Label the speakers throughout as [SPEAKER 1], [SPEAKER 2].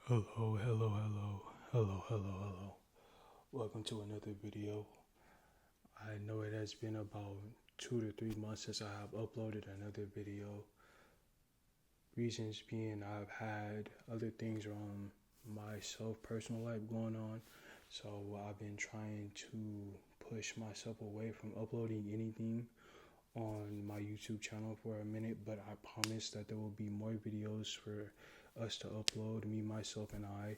[SPEAKER 1] Hello. Welcome to another video. I know it has been about 2 to 3 months since I have uploaded another video. Reasons being I've had other things around myself, personal life going on. So I've been trying to push myself away from uploading anything on my YouTube channel for a minute, but I promise that there will be more videos for us to upload, me, myself, and I.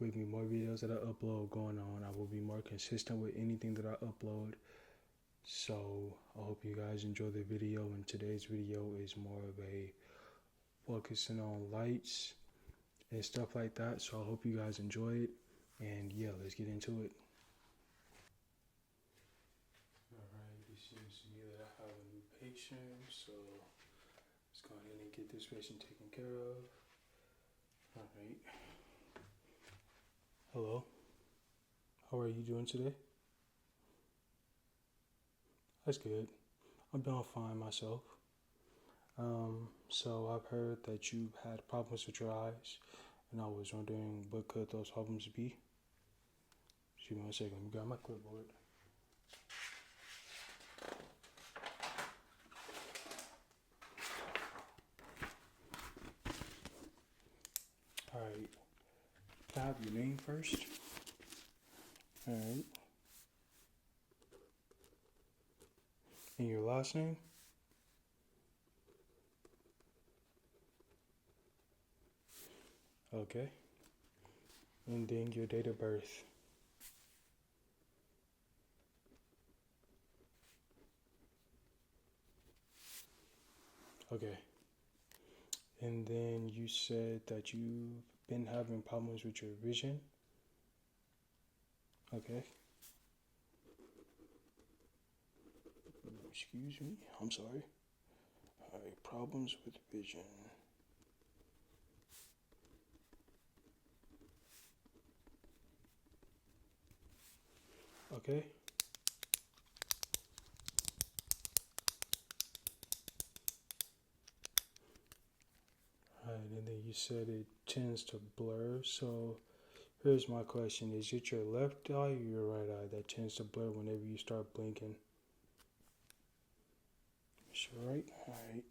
[SPEAKER 1] With me more videos that I upload going on, I will be more consistent with anything that I upload. So I hope you guys enjoy the video, and today's video is more of a focusing on lights and stuff like that. So I hope you guys enjoy it, and yeah, let's get into it. Alright, it seems to me that I have a new patient, so let's go ahead and get this patient taken care of. Alright. Hello. How are you doing today? That's good. I'm doing fine myself. So I've heard that you've had problems with your eyes, and I was wondering what could those problems be? Just give me 1 second. Let me grab my clipboard. All right. Can I have your name first? All right. And your last name? Okay. And then your date of birth. Okay. And then you said that you've been having problems with your vision. Okay. Excuse me. I'm sorry. All right. Problems with vision. Okay. Right, and then you said it tends to blur. So here's my question: is it your left eye or your right eye that tends to blur whenever you start blinking? It's your right. All right.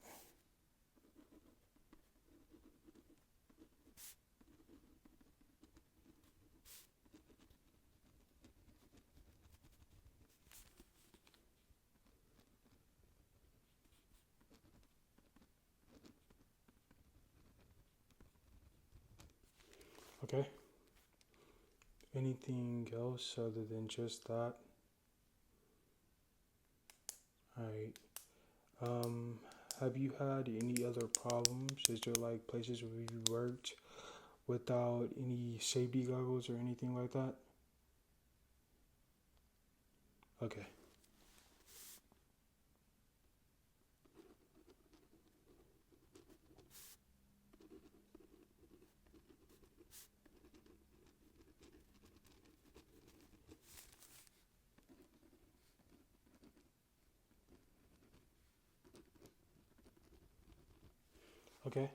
[SPEAKER 1] Okay. Anything else other than just that? All right. Um, have you had any other problems? Is there like places where you worked without any safety goggles or anything like that? Okay. Okay.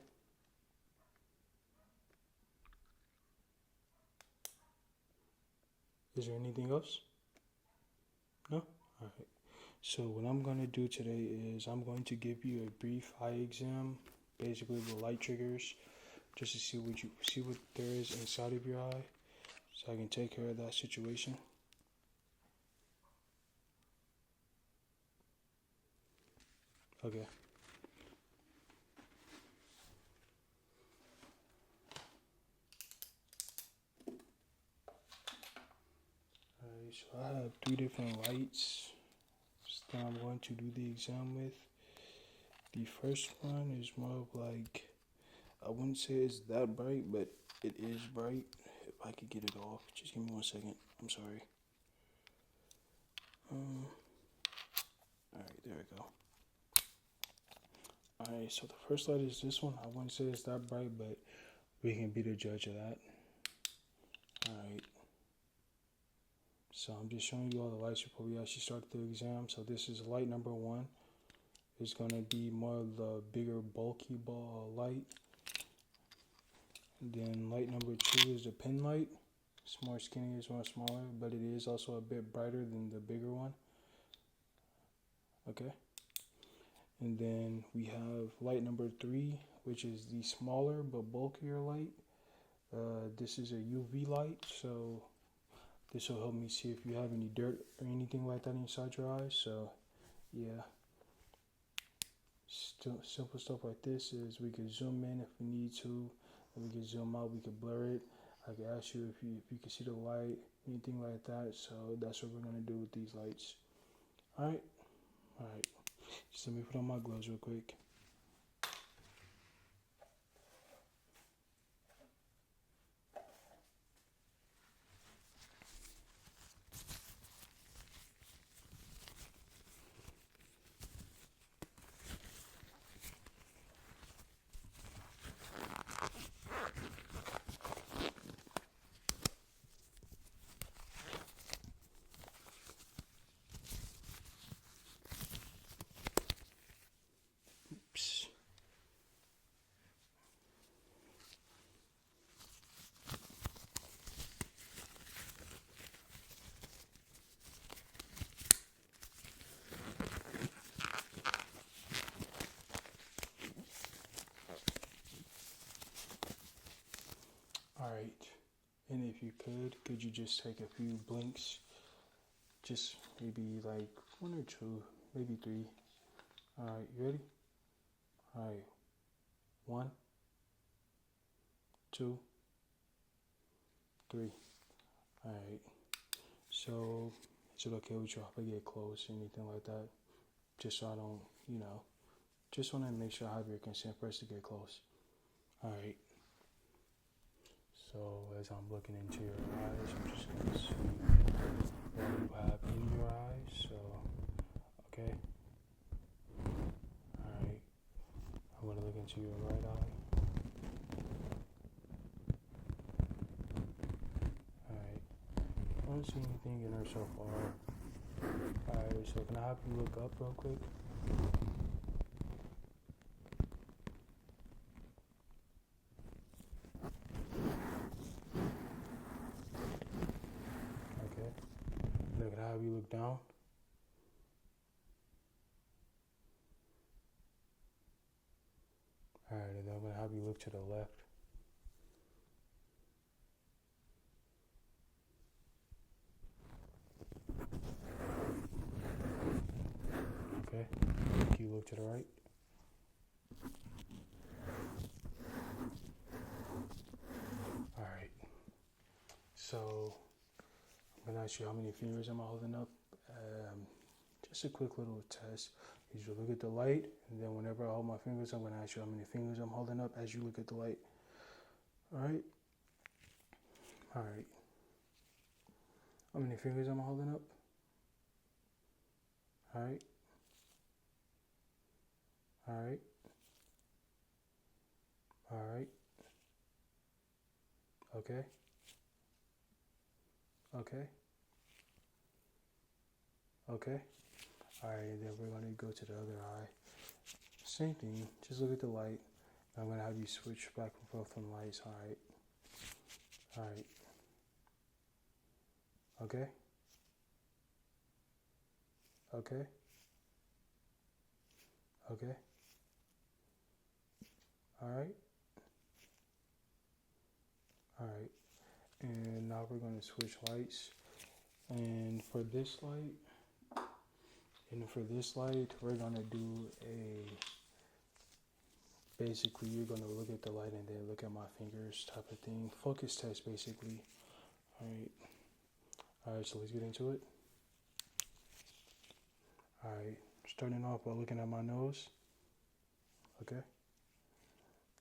[SPEAKER 1] Is there anything else? No? All right. So what I'm going to do today is I'm going to give you a brief eye exam, basically with light triggers, just to see what there is inside of your eye, so I can take care of that situation. Okay. Alright, so I have 3 different lights that I'm going to do the exam with. The first one is more of like, I wouldn't say it's that bright, but it is bright. If I could get it off, just give me 1 second. I'm sorry. Alright, there we go. Alright, so the first light is this one. I wouldn't say it's that bright, but we can be the judge of that. Alright. So I'm just showing you all the lights before we actually start the exam. So this is light number 1. It's going to be more of the bigger, bulky ball light. And then light number 2 is the pin light. It's more skinny, it's more smaller, but it is also a bit brighter than the bigger one. Okay. And then we have light number 3, which is the smaller but bulkier light. This is a UV light, so this will help me see if you have any dirt or anything like that inside your eyes. So, yeah. Still, simple stuff like this is we can zoom in if we need to, and we can zoom out, we can blur it. I can ask you if you can see the light, anything like that. So that's what we're gonna do with these lights. Alright? Alright. Just let me put on my gloves real quick. Oops. Alright. And if you could you just take a few blinks? Just maybe like 1 or 2, maybe 3. Alright, you ready? Alright. 1, 2, 3. Alright. So, is it okay with you if I get close or anything like that? Just so I don't, just want to make sure I have your consent for us to get close. Alright. So, as I'm looking into your eyes, I'm just going to see what you have in your eyes. So, okay. Alright. I'm going to look into your right eye. Alright. I don't see anything in there so far. Alright, so can I have you look up real quick? Okay. Now can I have you look down? Alright, and then I'm going to have you look to the left. Okay. Can you look to the right? Alright. So, I'm going to ask you how many fingers am I holding up. Just a quick little test. You should look at the light, and then whenever I hold my fingers, I'm going to ask you how many fingers I'm holding up as you look at the light. Alright? Alright. How many fingers am I holding up? Alright. Alright. Alright. Okay. Okay. Okay. Alright, then we're going to go to the other eye. Same thing, just look at the light. I'm going to have you switch back and forth on lights. Alright. Alright. Okay. Okay. Okay. Alright. Alright. And now we're going to switch lights. And for this light, we're going to do basically you're going to look at the light and then look at my fingers type of thing. Focus test basically. Alright. Alright, so let's get into it. Alright, starting off by looking at my nose. Okay.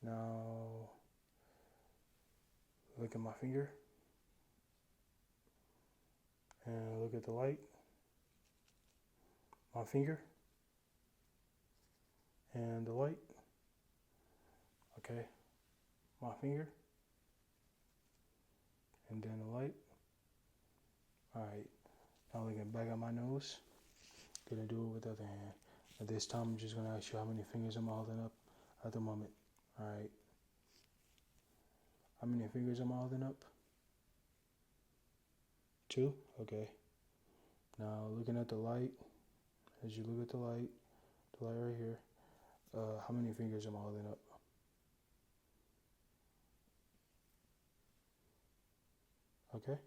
[SPEAKER 1] Now, look at my finger. And look at the light. My finger. And the light. Okay. My finger. And then the light. Alright. Now looking back at my nose. Gonna do it with the other hand. At this time, I'm just gonna ask you how many fingers I'm holding up at the moment. Alright. How many fingers am I holding up? 2? Okay. Now looking at the light, as you look at the light right here, how many fingers am I holding up? Okay.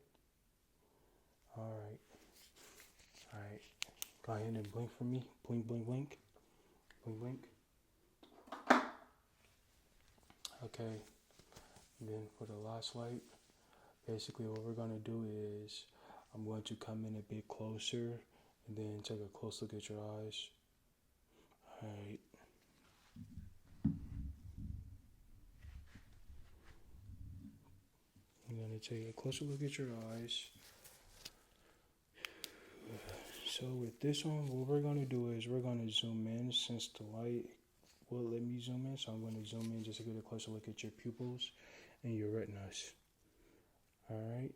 [SPEAKER 1] Alright. Alright. Go ahead and blink for me. Blink, blink, blink. Blink, blink. Okay. And then for the last light, basically what we're going to do is I'm going to come in a bit closer and then take a close look at your eyes. Alright. I'm going to take a closer look at your eyes. So with this one, what we're going to do is we're going to zoom in since the light will let me zoom in. So I'm going to zoom in just to get a closer look at your pupils and your retinas. Alright.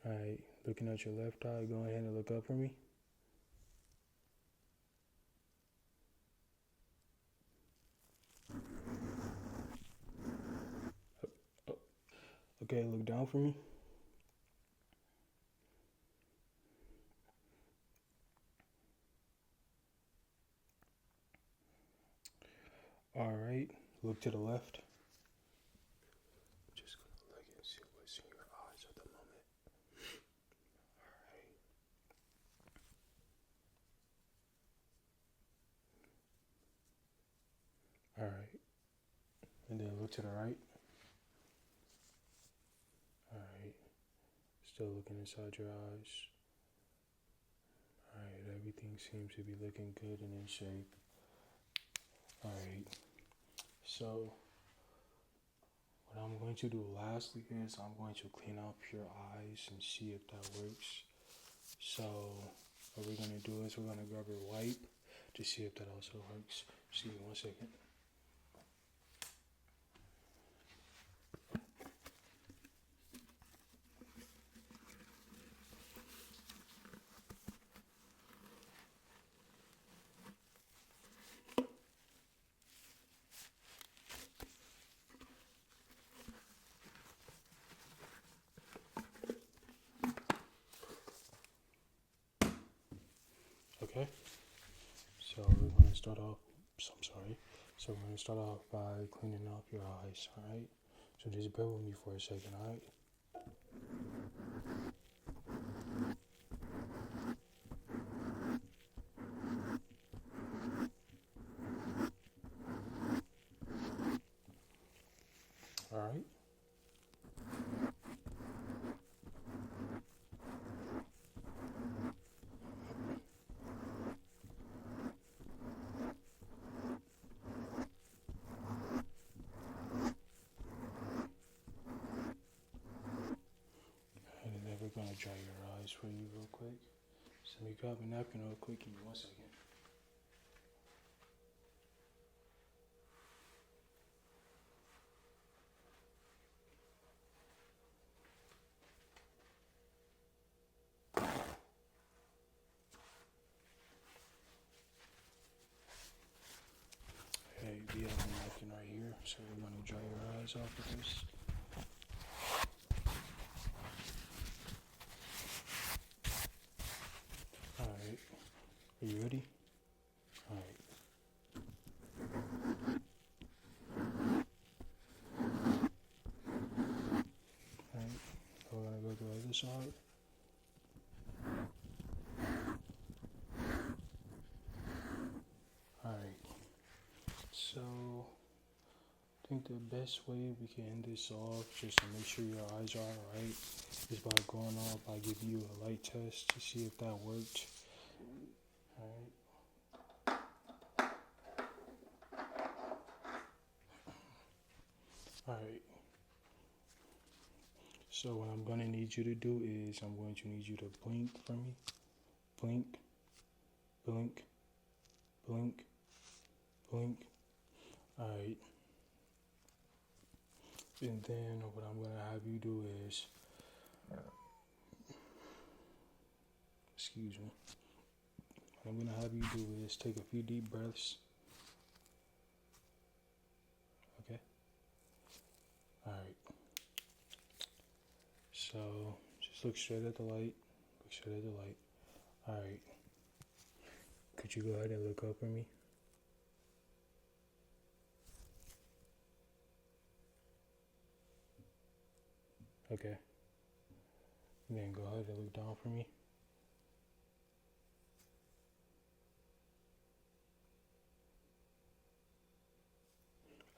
[SPEAKER 1] Alright. Looking at your left eye, go ahead and look up for me. Okay, look down for me. Alright, look to the left. Just gonna look and see what's in your eyes at the moment. Alright. And then look to the right. Alright. Still looking inside your eyes. Alright, everything seems to be looking good and in shape. Alright. So what I'm going to do lastly is I'm going to clean up your eyes and see if that works. So what we're going to do is we're going to grab a wipe to see if that also works. Just give me 1 second. Okay, so we're going to start off, so we're going to start off by cleaning up your eyes, alright? So just bear with me for a second, alright? Alright? And then we're going to dry your eyes for you real quick. So let me grab a napkin real quick, give me 1 second. Okay, we have a napkin right here, so we're going to dry your eyes off with this. Alright, are you ready? Alright. Alright, we're going to go to the other side. Alright, so I think the best way we can end this off, just to make sure your eyes are alright, is by going off by giving you a light test to see if that worked. Alright. Alright. So what I'm going to need you to do is I'm going to need you to blink for me. Blink. Blink. Blink. Blink. Alright. And then what I'm going to have you do is, excuse me. What I'm going to have you do is take a few deep breaths. Okay? So just look straight at the light. Look straight at the light. Alright. Could you go ahead and look up for me? Okay. Then go ahead and look down for me.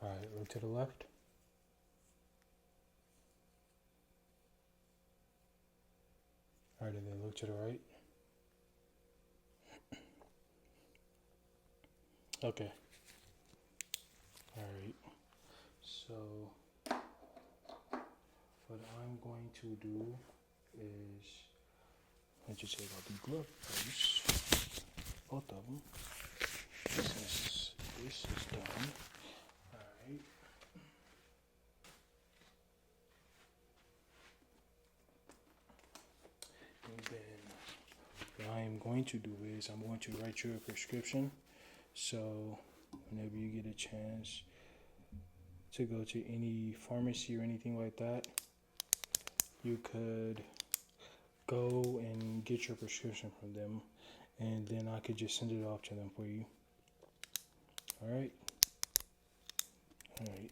[SPEAKER 1] Alright, look to the left. Alright, and then look to the right. Okay. Alright. So what I'm going to do is, let's just take out the glove first. Both of them. Since this is done. Alright. And then what I am going to do is I'm going to write you a prescription. So whenever you get a chance to go to any pharmacy or anything like that, you could go and get your prescription from them, and then I could just send it off to them for you. Alright? Alright.